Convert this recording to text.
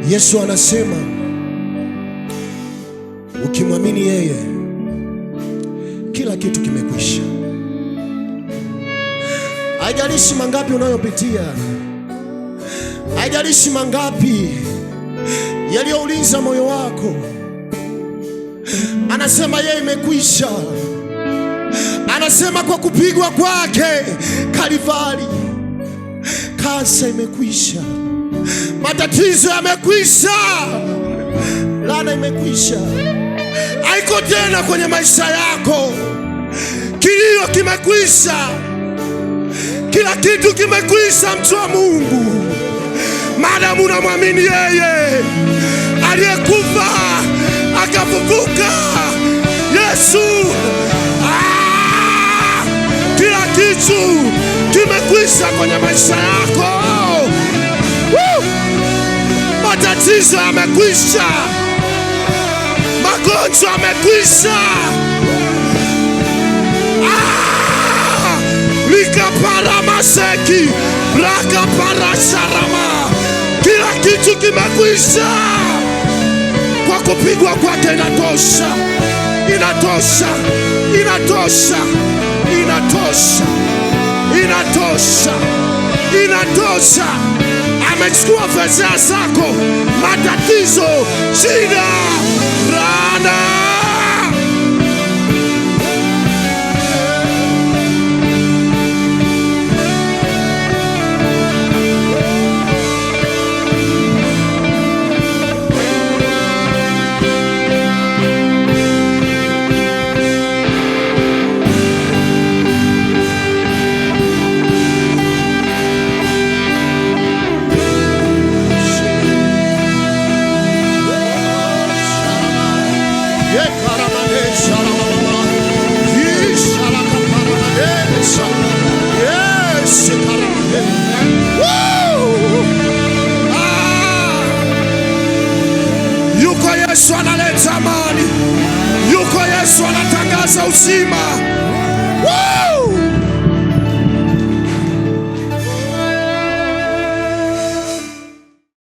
Yesu anasema ukimwamini yeye kila kitu kimekwisha. Haijalishi mangapi unayopitia, haijalishi mangapi yaliyouliza moyo wako, anasema yeye imekwisha. Anasema kwa kupigwa kwake Kalvari, kansa imekwisha, matatizo yamekwisha, laana imekwisha. Haiko tena kwenye maisha yako. Kilio kimekwisha, kila kitu kimekwisha, mtu wa Mungu, maadamu unamwamini yeye aliyekufa akafufuka, Yesu. Kila kitu kimekwisha kwenye maisha yako. Matatizo yamekwisha, magonjwa yamekwisha. Likapara maseki raka para sharama, kila kitu kimekwisha. Kwa kupigwa kwake inatosha, inatosha, inatosha, inatosha, inatosha, inatosha. Amechukua fedha zako, matatizo, shida, laana. Yuko Yesu analeta amani, yuko Yesu anatangaza uzima.